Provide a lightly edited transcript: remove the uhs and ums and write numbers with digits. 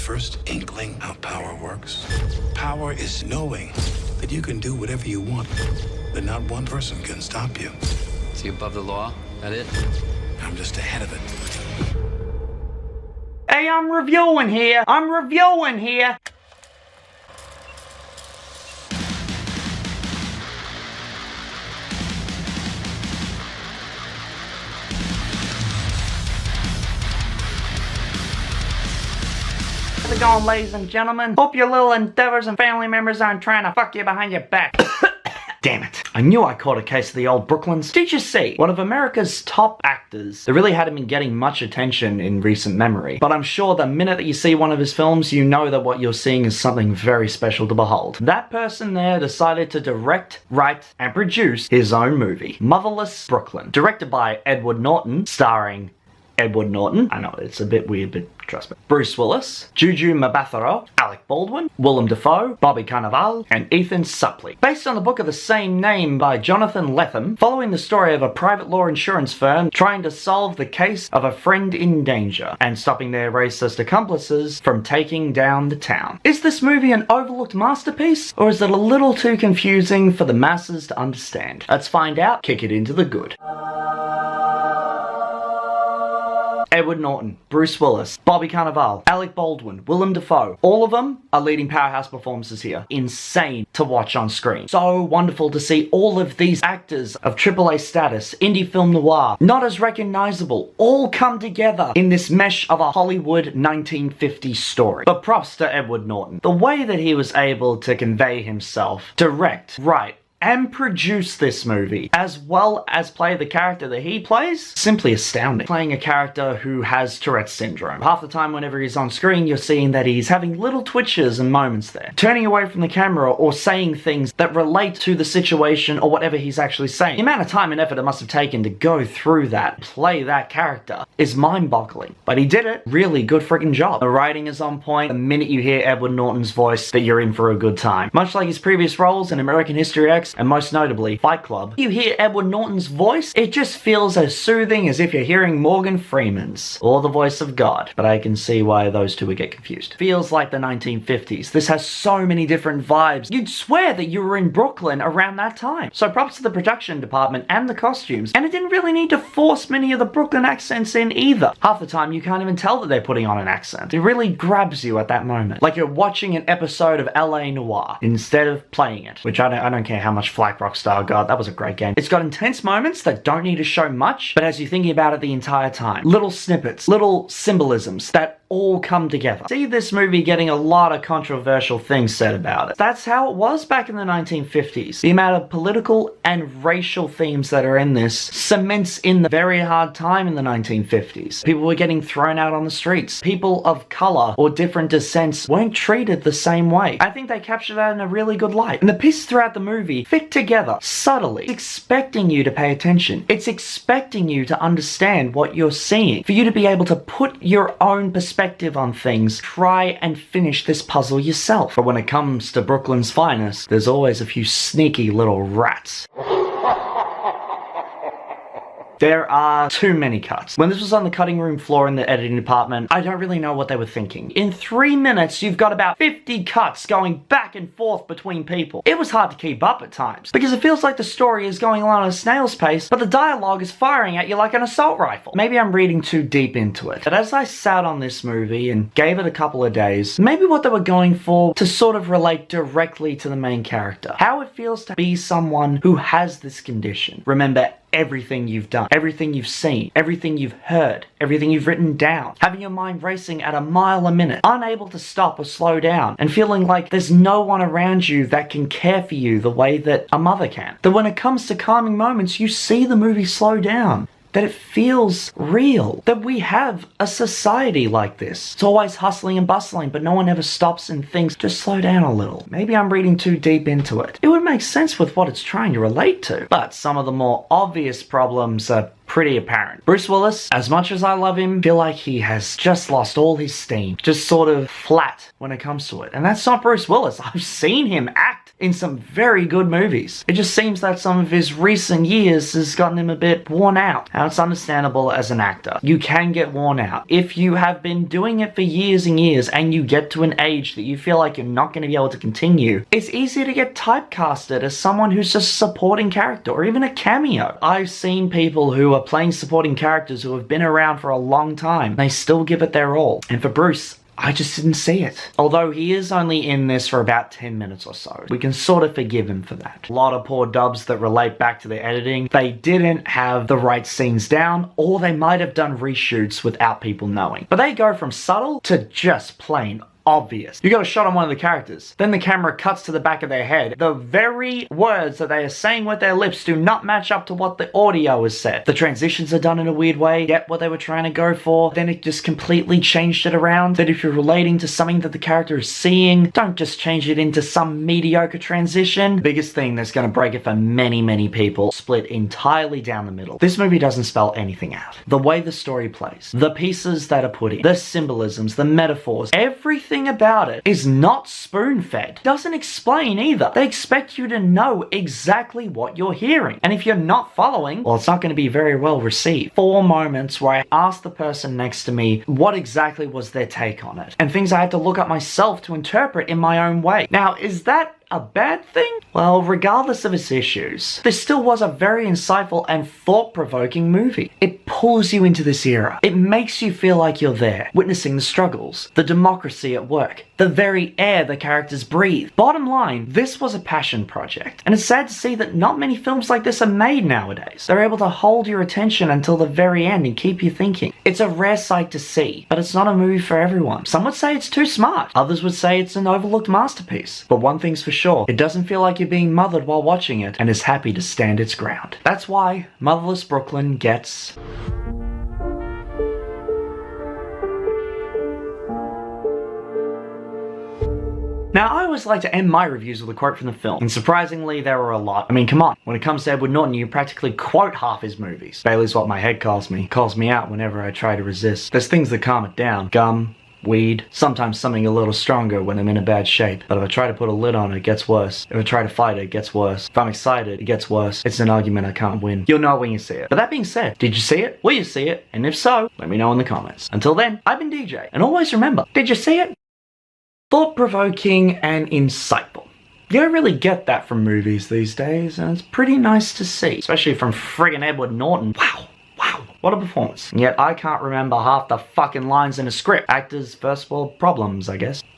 first inkling how power works? Power is knowing that you can do whatever you want, that not one person can stop you. Is he above the law? That it? I'm just ahead of it. Hey, I'm reviewing here. How's it going, ladies and gentlemen? Hope your little endeavors and family members aren't trying to fuck you behind your back. Damn it. I knew I caught a case of the old Brooklyns. DeeJsee, one of America's top actors that really hadn't been getting much attention in recent memory. But I'm sure the minute that you see one of his films, you know that what you're seeing is something very special to behold. That person there decided to direct, write, and produce his own movie, Motherless, Brooklyn. Directed by Edward Norton, starring Edward Norton. I know, it's a bit weird, but trust me. Bruce Willis, Gugu Mbatha-Raw, Alec Baldwin, Willem Dafoe, Cannavale, and Ethan Suplee. Based on the book of the same name by Jonathan Lethem, following the story of a private law insurance firm trying to solve the case of a friend in danger and stopping their racist accomplices from taking down the town. Is this movie an overlooked masterpiece, or is it a little too confusing for the masses to understand? Let's find out. Kick it into the good. Edward Norton, Bruce Willis, Cannavale, Alec Baldwin, Willem Dafoe. All of them are leading powerhouse performances here. Insane to watch on screen. So wonderful to see all of these actors of AAA status, indie film noir, not as recognizable, all come together in this mesh of a Hollywood 1950s story. But props to Edward Norton. The way that he was able to convey himself, direct, write, and produce this movie, as well as play the character that he plays, simply astounding. Playing a character who has Tourette's syndrome. Half the time whenever he's on screen, you're seeing that he's having little twitches and moments there. Turning away from the camera or saying things that relate to the situation or whatever he's actually saying. The amount of time and effort it must have taken to go through that, play that character, is mind-boggling. But he did it. Really good freaking job. The writing is on point. The minute you hear Edward Norton's voice, that you're in for a good time. Much like his previous roles in American History X, and most notably Fight Club, you hear Edward Norton's voice, it just feels as soothing as if you're hearing Morgan Freeman's, or the voice of God. But I can see why those two would get confused. Feels like the 1950s. This has so many different vibes. You'd swear that you were in Brooklyn around that time. So props to the production department and the costumes. And it didn't really need to force many of the Brooklyn accents in either. Half the time you can't even tell that they're putting on an accent. It really grabs you at that moment. Like you're watching an episode of LA Noire instead of playing it. Which I don't care how much flack Rockstar got, that was a great game. It's got intense moments that don't need to show much, but as you're thinking about it the entire time, little snippets, little symbolisms that all come together. See this movie getting a lot of controversial things said about it. That's how it was back in the 1950s. The amount of political and racial themes that are in this cements in the very hard time in the 1950s. People were getting thrown out on the streets. People of color or different descents weren't treated the same way. I think they captured that in a really good light. And the pieces throughout the movie fit together subtly. It's expecting you to pay attention. It's expecting you to understand what you're seeing. For you to be able to put your own perspective on things, try and finish this puzzle yourself. But when it comes to Brooklyn's finest, there's always a few sneaky little rats. There are too many cuts. When this was on the cutting room floor in the editing department, I don't really know what they were thinking. In 3 minutes, you've got about 50 cuts going back and forth between people. It was hard to keep up at times, because it feels like the story is going along at a snail's pace, but the dialogue is firing at you like an assault rifle. Maybe I'm reading too deep into it. But as I sat on this movie and gave it a couple of days, maybe what they were going for to sort of relate directly to the main character. How it feels to be someone who has this condition. Remember everything you've done, everything you've seen, everything you've heard, everything you've written down, having your mind racing at a mile a minute, unable to stop or slow down, and feeling like there's no one around you that can care for you the way that a mother can. That when it comes to calming moments, you see the movie slow down. That it feels real. That we have a society like this. It's always hustling and bustling, but no one ever stops and thinks, just slow down a little. Maybe I'm reading too deep into it. It would make sense with what it's trying to relate to. But some of the more obvious problems are pretty apparent. Bruce Willis, as much as I love him, feel like he has just lost all his steam. Just sort of flat when it comes to it. And that's not Bruce Willis. I've seen him act in some very good movies. It just seems that some of his recent years has gotten him a bit worn out. Now, it's understandable as an actor. You can get worn out. If you have been doing it for years and years and you get to an age that you feel like you're not going to be able to continue, it's easy to get typecasted as someone who's just a supporting character or even a cameo. I've seen people who are playing supporting characters who have been around for a long time. They still give it their all. And for Bruce, I just didn't see it. Although he is only in this for about 10 minutes or so. We can sort of forgive him for that. A lot of poor dubs that relate back to the editing. They didn't have the right scenes down, or they might have done reshoots without people knowing. But they go from subtle to just plain obvious. You got a shot on one of the characters, then the camera cuts to the back of their head. The very words that they are saying with their lips do not match up to what the audio is said. The transitions are done in a weird way, get what they were trying to go for, then it just completely changed it around. That if you're relating to something that the character is seeing, don't just change it into some mediocre transition. The biggest thing that's going to break it for many, many people, split entirely down the middle. This movie doesn't spell anything out. The way the story plays, the pieces that are put in, the symbolisms, the metaphors, everything about it is not spoon-fed. Doesn't explain either. They expect you to know exactly what you're hearing. And if you're not following, well, it's not going to be very well received. 4 moments where I asked the person next to me what exactly was their take on it. And things I had to look up myself to interpret in my own way. Now, is that a bad thing? Well, regardless of its issues, this still was a very insightful and thought-provoking movie. It pulls you into this era. It makes you feel like you're there, witnessing the struggles, the democracy at work, the very air the characters breathe. Bottom line, this was a passion project, and it's sad to see that not many films like this are made nowadays. They're able to hold your attention until the very end and keep you thinking. It's a rare sight to see, but it's not a movie for everyone. Some would say it's too smart. Others would say it's an overlooked masterpiece. But one thing's for sure, it doesn't feel like you're being mothered while watching it, and is happy to stand its ground. That's why Motherless Brooklyn gets... Now, I always like to end my reviews with a quote from the film, and surprisingly, there were a lot. I mean, come on, when it comes to Edward Norton, you practically quote half his movies. Bailey's what my head calls me. Calls me out whenever I try to resist. There's things that calm it down. Gum, weed, sometimes something a little stronger when I'm in a bad shape. But if I try to put a lid on it, it gets worse. If I try to fight it, it gets worse. If I'm excited, it gets worse. It's an argument I can't win. You'll know when you see it. But that being said, did you see it? Will you see it? And if so, let me know in the comments. Until then, I've been DeeJsee, and always remember, did you see it? Thought-provoking and insightful. You don't really get that from movies these days, and it's pretty nice to see. Especially from friggin' Edward Norton. Wow. Wow, what a performance. And yet I can't remember half the fucking lines in a script. Actors' first world problems, I guess.